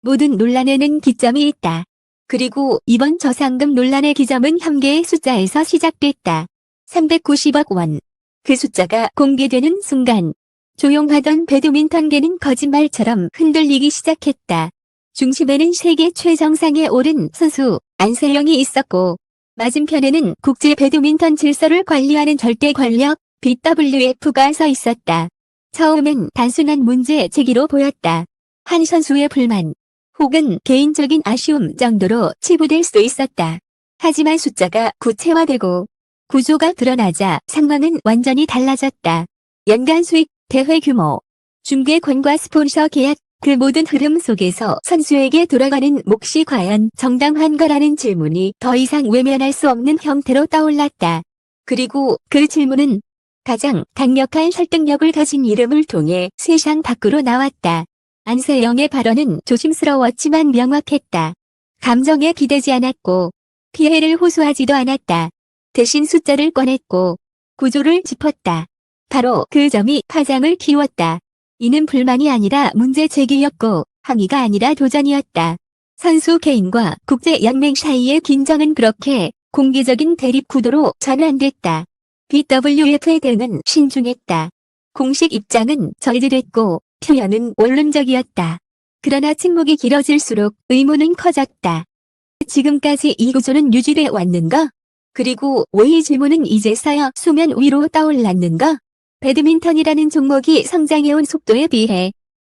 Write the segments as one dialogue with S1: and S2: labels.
S1: 모든 논란에는 기점이 있다. 그리고 이번 저상금 논란의 기점은 한 개의 숫자에서 시작됐다. 390억 원. 그 숫자가 공개되는 순간 조용하던 배드민턴계는 거짓말처럼 흔들리기 시작했다. 중심에는 세계 최정상에 오른 선수 안세영이 있었고 맞은편에는 국제 배드민턴 질서를 관리하는 절대 권력 BWF가 서 있었다. 처음엔 단순한 문제 제기로 보였다. 한 선수의 불만 혹은 개인적인 아쉬움 정도로 치부될 수도 있었다. 하지만 숫자가 구체화되고 구조가 드러나자 상황은 완전히 달라졌다. 연간 수익, 대회 규모, 중계권과 스폰서 계약, 그 모든 흐름 속에서 선수에게 돌아가는 몫이 과연 정당한가라는 질문이 더 이상 외면할 수 없는 형태로 떠올랐다. 그리고 그 질문은 가장 강력한 설득력을 가진 이름을 통해 세상 밖으로 나왔다. 안세영의 발언은 조심스러웠지만 명확했다. 감정에 기대지 않았고 피해를 호소하지도 않았다. 대신 숫자를 꺼냈고 구조를 짚었다. 바로 그 점이 파장을 키웠다. 이는 불만이 아니라 문제 제기였고 항의가 아니라 도전이었다. 선수 개인과 국제연맹 사이의 긴장은 그렇게 공개적인 대립 구도로 전환됐다. BWF에 대응은 신중했다. 공식 입장은 절제됐고 표현은 원론적이었다. 그러나 침묵이 길어질수록 의문은 커졌다. 지금까지 이 구조는 유지돼 왔는가? 그리고 왜 이 질문은 이제서야 수면 위로 떠올랐는가? 배드민턴이라는 종목이 성장해온 속도에 비해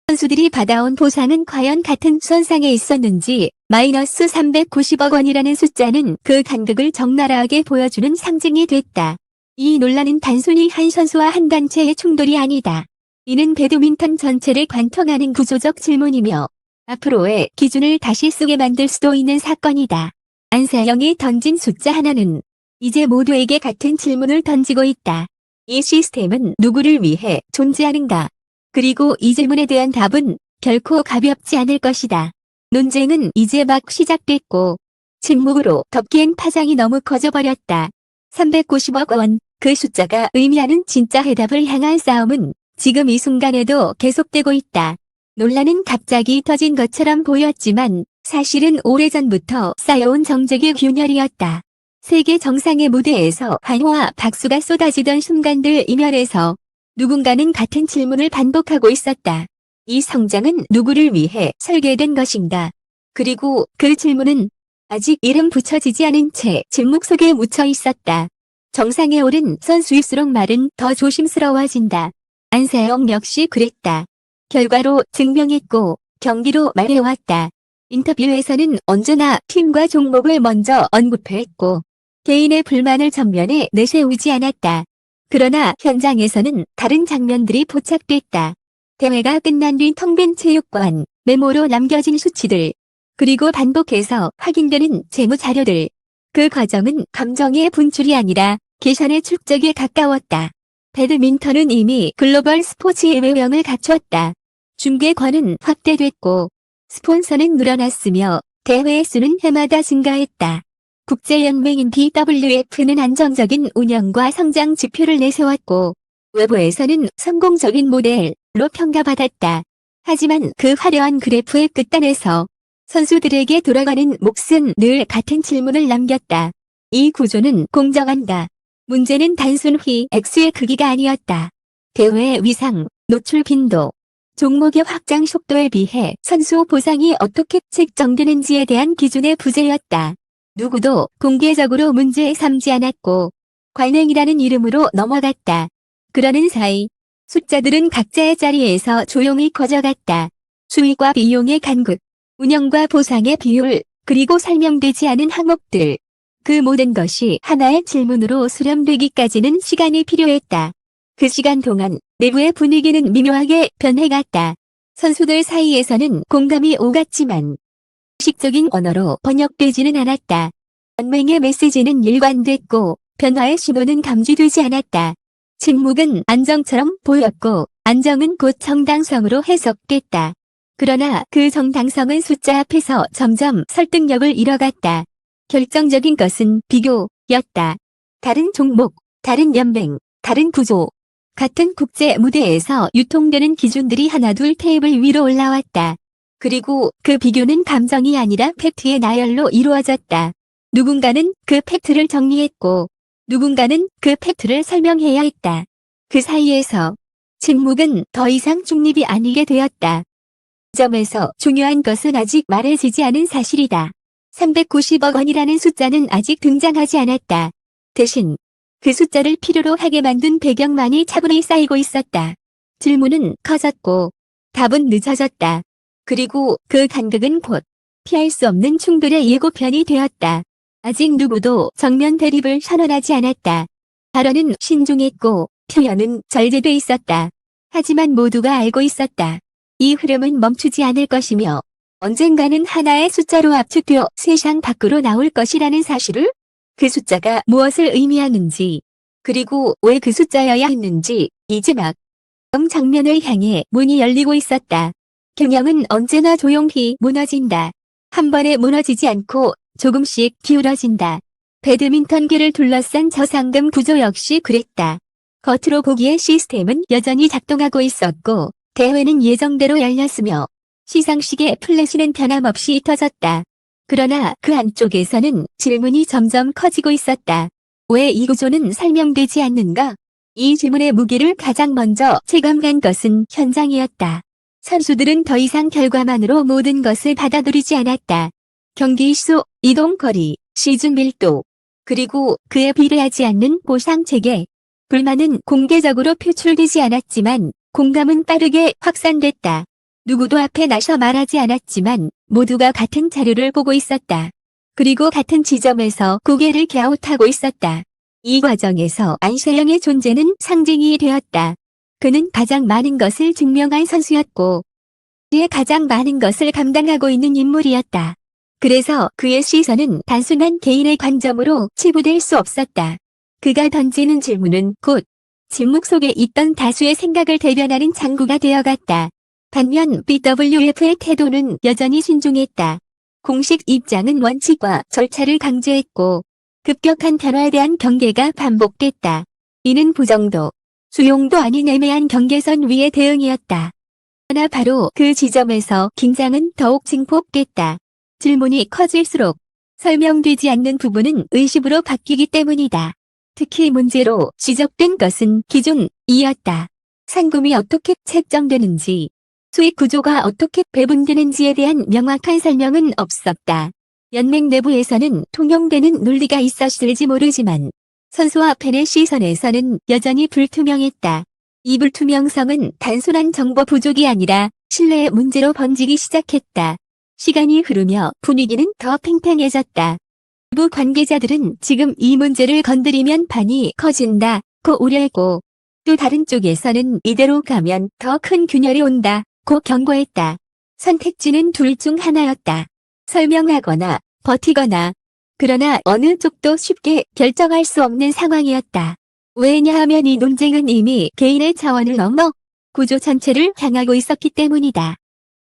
S1: 선수들이 받아온 보상은 과연 같은 선상에 있었는지 마이너스 390억 원이라는 숫자는 그 간극을 적나라하게 보여주는 상징이 됐다. 이 논란은 단순히 한 선수와 한 단체의 충돌이 아니다. 이는 배드민턴 전체를 관통하는 구조적 질문이며 앞으로의 기준을 다시 쓰게 만들 수도 있는 사건이다. 안세영이 던진 숫자 하나는 이제 모두에게 같은 질문을 던지고 있다. 이 시스템은 누구를 위해 존재하는가? 그리고 이 질문에 대한 답은 결코 가볍지 않을 것이다. 논쟁은 이제 막 시작됐고 침묵으로 덮기엔 파장이 너무 커져버렸다. 390억 원, 그 숫자가 의미하는 진짜 해답을 향한 싸움은 지금 이 순간에도 계속되고 있다. 논란은 갑자기 터진 것처럼 보였지만 사실은 오래전부터 쌓여온 정적의 균열이었다. 세계 정상의 무대에서 환호와 박수가 쏟아지던 순간들 이면에서 누군가는 같은 질문을 반복하고 있었다. 이 성장은 누구를 위해 설계된 것인가? 그리고 그 질문은 아직 이름 붙여지지 않은 채 침묵 속에 묻혀 있었다. 정상에 오른 선수일수록 말은 더 조심스러워진다. 안세영 역시 그랬다. 결과로 증명했고 경기로 말해왔다. 인터뷰에서는 언제나 팀과 종목을 먼저 언급했고 개인의 불만을 전면에 내세우지 않았다. 그러나 현장에서는 다른 장면들이 포착됐다. 대회가 끝난 뒤 텅 빈 체육관, 메모로 남겨진 수치들, 그리고 반복해서 확인되는 재무 자료들. 그 과정은 감정의 분출이 아니라 계산의 축적에 가까웠다. 배드민턴은 이미 글로벌 스포츠의 외형을 갖췄다. 중계권은 확대됐고 스폰서는 늘어났으며 대회의 수는 해마다 증가했다. 국제연맹인 BWF는 안정적인 운영과 성장 지표를 내세웠고 외부에서는 성공적인 모델로 평가받았다. 하지만 그 화려한 그래프의 끝단에서 선수들에게 돌아가는 몫은 늘 같은 질문을 남겼다. 이 구조는 공정한가? 문제는 단순히 X의 크기가 아니었다. 대회의 위상, 노출 빈도, 종목의 확장 속도에 비해 선수 보상이 어떻게 책정되는지에 대한 기준의 부재였다. 누구도 공개적으로 문제 삼지 않았고 관행이라는 이름으로 넘어갔다. 그러는 사이 숫자들은 각자의 자리에서 조용히 커져갔다. 수익과 비용의 간극, 운영과 보상의 비율, 그리고 설명되지 않은 항목들. 그 모든 것이 하나의 질문으로 수렴되기까지는 시간이 필요했다. 그 시간 동안 내부의 분위기는 미묘하게 변해갔다. 선수들 사이에서는 공감이 오갔지만 식적인 언어로 번역되지는 않았다. 연맹의 메시지는 일관됐고 변화의 신호는 감지되지 않았다. 침묵은 안정처럼 보였고 안정은 곧 정당성으로 해석됐다. 그러나 그 정당성은 숫자 앞에서 점점 설득력을 잃어갔다. 결정적인 것은 비교였다. 다른 종목, 다른 연맹, 다른 구조. 같은 국제 무대에서 유통되는 기준들이 하나둘 테이블 위로 올라왔다. 그리고 그 비교는 감정이 아니라 팩트의 나열로 이루어졌다. 누군가는 그 팩트를 정리했고 누군가는 그 팩트를 설명해야 했다. 그 사이에서 침묵은 더 이상 중립이 아니게 되었다. 이 점에서 중요한 것은 아직 말해지지 않은 사실이다. 390억 원이라는 숫자는 아직 등장하지 않았다. 대신 그 숫자를 필요로 하게 만든 배경만이 차분히 쌓이고 있었다. 질문은 커졌고 답은 늦어졌다. 그리고 그 간극은 곧 피할 수 없는 충돌의 예고편이 되었다. 아직 누구도 정면 대립을 선언하지 않았다. 발언은 신중했고 표현은 절제돼 있었다. 하지만 모두가 알고 있었다. 이 흐름은 멈추지 않을 것이며 언젠가는 하나의 숫자로 압축되어 세상 밖으로 나올 것이라는 사실을, 그 숫자가 무엇을 의미하는지, 그리고 왜 그 숫자여야 했는지, 이제 막 장면을 향해 문이 열리고 있었다. 균형은 언제나 조용히 무너진다. 한 번에 무너지지 않고 조금씩 기울어진다. 배드민턴계를 둘러싼 저상금 구조 역시 그랬다. 겉으로 보기에 시스템은 여전히 작동하고 있었고 대회는 예정대로 열렸으며 시상식의 플래시는 변함없이 터졌다. 그러나 그 안쪽에서는 질문이 점점 커지고 있었다. 왜 이 구조는 설명되지 않는가? 이 질문의 무게를 가장 먼저 체감한 것은 현장이었다. 선수들은 더 이상 결과만으로 모든 것을 받아들이지 않았다. 경기 수, 이동 거리, 시즌 밀도, 그리고 그에 비례하지 않는 보상 체계. 불만은 공개적으로 표출되지 않았지만 공감은 빠르게 확산됐다. 누구도 앞에 나서 말하지 않았지만 모두가 같은 자료를 보고 있었다. 그리고 같은 지점에서 고개를 갸웃하고 있었다. 이 과정에서 안세영의 존재는 상징이 되었다. 그는 가장 많은 것을 증명한 선수였고 그의 가장 많은 것을 감당하고 있는 인물이었다. 그래서 그의 시선은 단순한 개인의 관점으로 치부될 수 없었다. 그가 던지는 질문은 곧 침묵 속에 있던 다수의 생각을 대변하는 장구가 되어갔다. 반면 BWF의 태도는 여전히 신중했다. 공식 입장은 원칙과 절차를 강조했고 급격한 변화에 대한 경계가 반복됐다. 이는 부정도, 수용도 아닌 애매한 경계선 위의 대응이었다. 그러나 바로 그 지점에서 긴장은 더욱 증폭됐다. 질문이 커질수록 설명되지 않는 부분은 의심으로 바뀌기 때문이다. 특히 문제로 지적된 것은 기준이었다. 상금이 어떻게 책정되는지, 수익 구조가 어떻게 배분되는지에 대한 명확한 설명은 없었다. 연맹 내부에서는 통용되는 논리가 있었을지 모르지만 선수와 팬의 시선에서는 여전히 불투명했다. 이 불투명성은 단순한 정보 부족이 아니라 신뢰의 문제로 번지기 시작했다. 시간이 흐르며 분위기는 더 팽팽해졌다. 일부 관계자들은 지금 이 문제를 건드리면 판이 커진다고 우려했고 또 다른 쪽에서는 이대로 가면 더 큰 균열이 온다고 경고했다. 선택지는 둘 중 하나였다. 설명하거나 버티거나. 그러나 어느 쪽도 쉽게 결정할 수 없는 상황이었다. 왜냐하면 이 논쟁은 이미 개인의 차원을 넘어 구조 전체를 향하고 있었기 때문이다.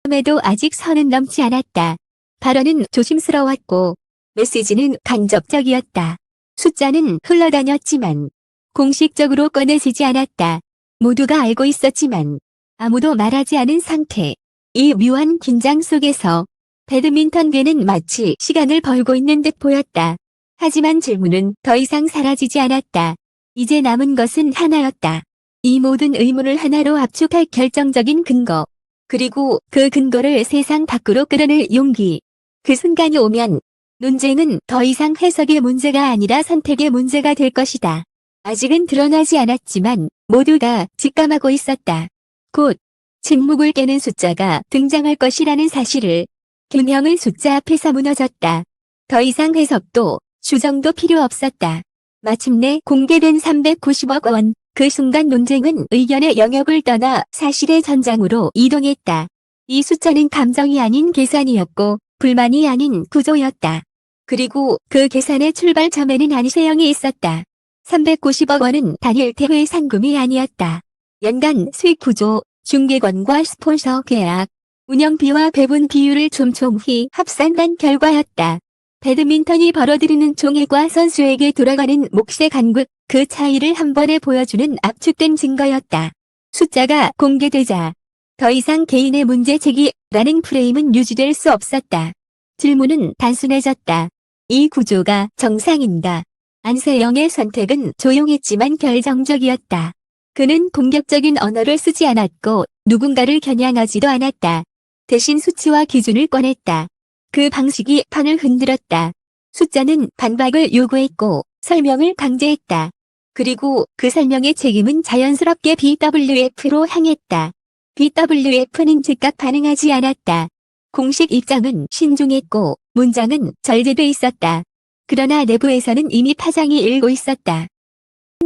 S1: 그럼에도 아직 선은 넘지 않았다. 발언은 조심스러웠고 메시지는 간접적이었다. 숫자는 흘러다녔지만 공식적으로 꺼내지지 않았다. 모두가 알고 있었지만 아무도 말하지 않은 상태. 이 묘한 긴장 속에서 배드민턴계는 마치 시간을 벌고 있는 듯 보였다. 하지만 질문은 더 이상 사라지지 않았다. 이제 남은 것은 하나였다. 이 모든 의문을 하나로 압축할 결정적인 근거. 그리고 그 근거를 세상 밖으로 끌어낼 용기. 그 순간이 오면 논쟁은 더 이상 해석의 문제가 아니라 선택의 문제가 될 것이다. 아직은 드러나지 않았지만 모두가 직감하고 있었다. 곧 침묵을 깨는 숫자가 등장할 것이라는 사실을. 균형은 숫자 앞에서 무너졌다. 더 이상 해석도 추정도 필요 없었다. 마침내 공개된 390억 원. 그 순간 논쟁은 의견의 영역을 떠나 사실의 전장으로 이동했다. 이 숫자는 감정이 아닌 계산이었고 불만이 아닌 구조였다. 그리고 그 계산의 출발점에는 안세영이 있었다. 390억 원은 단일 대회 상금이 아니었다. 연간 수익 구조, 중계권과 스폰서 계약, 운영비와 배분 비율을 촘촘히 합산한 결과였다. 배드민턴이 벌어들이는 총액과 선수에게 돌아가는 몫의 간극, 그 차이를 한 번에 보여주는 압축된 증거였다. 숫자가 공개되자 더 이상 개인의 문제 제기 라는 프레임은 유지될 수 없었다. 질문은 단순해졌다. 이 구조가 정상인가? 안세영의 선택은 조용했지만 결정적이었다. 그는 공격적인 언어를 쓰지 않았고 누군가를 겨냥하지도 않았다. 대신 수치와 기준을 꺼냈다. 그 방식이 판을 흔들었다. 숫자는 반박을 요구했고 설명을 강제했다. 그리고 그 설명의 책임은 자연스럽게 BWF로 향했다. BWF는 즉각 반응하지 않았다. 공식 입장은 신중했고 문장은 절제돼 있었다. 그러나 내부에서는 이미 파장이 일고 있었다.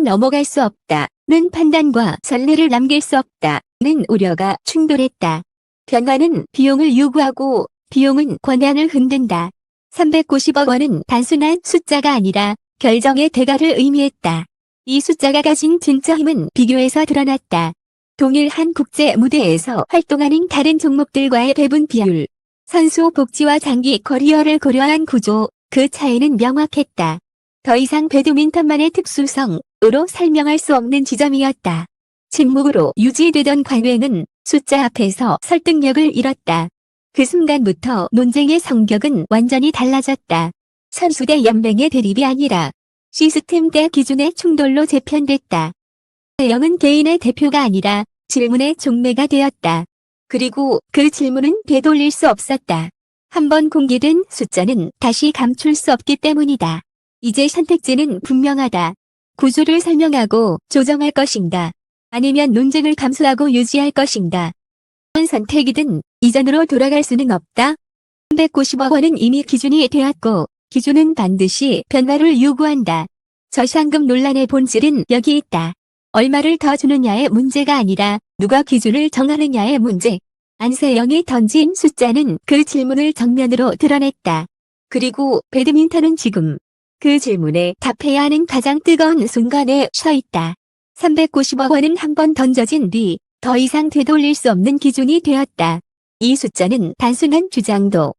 S1: 넘어갈 수 없다는 판단과 선례를 남길 수 없다는 우려가 충돌했다. 변화는 비용을 요구하고 비용은 권한을 흔든다. 390억 원은 단순한 숫자가 아니라 결정의 대가를 의미했다. 이 숫자가 가진 진짜 힘은 비교에서 드러났다. 동일한 국제 무대에서 활동하는 다른 종목들과의 배분 비율, 선수 복지와 장기 커리어를 고려한 구조, 그 차이는 명확했다. 더 이상 배드민턴만의 특수성으로 설명할 수 없는 지점이었다. 침묵으로 유지되던 관행은 숫자 앞에서 설득력을 잃었다. 그 순간부터 논쟁의 성격은 완전히 달라졌다. 선수 대 연맹의 대립이 아니라 시스템 대 기준의 충돌로 재편됐다. 영은 개인의 대표가 아니라 질문의 종매가 되었다. 그리고 그 질문은 되돌릴 수 없었다. 한번 공개된 숫자는 다시 감출 수 없기 때문이다. 이제 선택지는 분명하다. 구조를 설명하고 조정할 것인가? 아니면 논쟁을 감수하고 유지할 것인가? 어떤 선택이든 이전으로 돌아갈 수는 없다. 390억 원은 이미 기준이 되었고 기준은 반드시 변화를 요구한다. 저상금 논란의 본질은 여기 있다. 얼마를 더 주느냐의 문제가 아니라 누가 기준을 정하느냐의 문제. 안세영이 던진 숫자는 그 질문을 정면으로 드러냈다. 그리고 배드민턴은 지금 그 질문에 답해야 하는 가장 뜨거운 순간에 서 있다. 390억 원은 한 번 던져진 뒤 더 이상 되돌릴 수 없는 기준이 되었다. 이 숫자는 단순한 주장도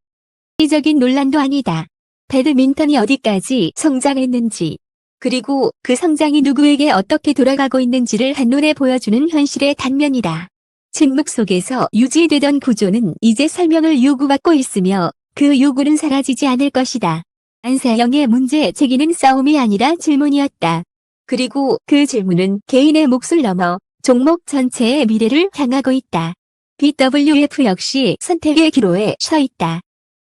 S1: 이적인 논란도 아니다. 배드민턴이 어디까지 성장했는지 그리고 그 성장이 누구에게 어떻게 돌아가고 있는지를 한눈에 보여주는 현실의 단면이다. 침묵 속에서 유지되던 구조는 이제 설명을 요구받고 있으며 그 요구는 사라지지 않을 것이다. 안세영의 문제 제기는 싸움이 아니라 질문이었다. 그리고 그 질문은 개인의 몫을 넘어 종목 전체의 미래를 향하고 있다. BWF 역시 선택의 기로에 서 있다.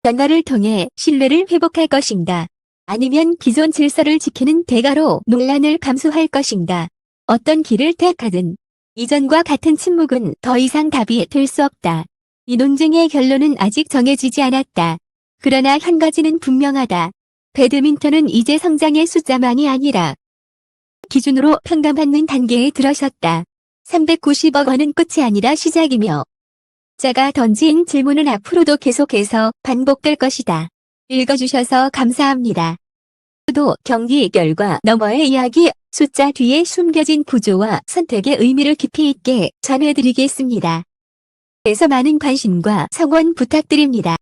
S1: 변화를 통해 신뢰를 회복할 것인가? 아니면 기존 질서를 지키는 대가로 논란을 감수할 것인가? 어떤 길을 택하든 이전과 같은 침묵은 더 이상 답이 될 수 없다. 이 논쟁의 결론은 아직 정해지지 않았다. 그러나 한 가지는 분명하다. 배드민턴은 이제 성장의 숫자만이 아니라 기준으로 평가받는 단계에 들어섰다. 390억 원은 끝이 아니라 시작이며 자가 던진 질문은 앞으로도 계속해서 반복될 것이다. 읽어주셔서 감사합니다. 또 경기 결과 너머의 이야기, 숫자 뒤에 숨겨진 구조와 선택의 의미를 깊이 있게 전해드리겠습니다. 그래서 많은 관심과 성원 부탁드립니다.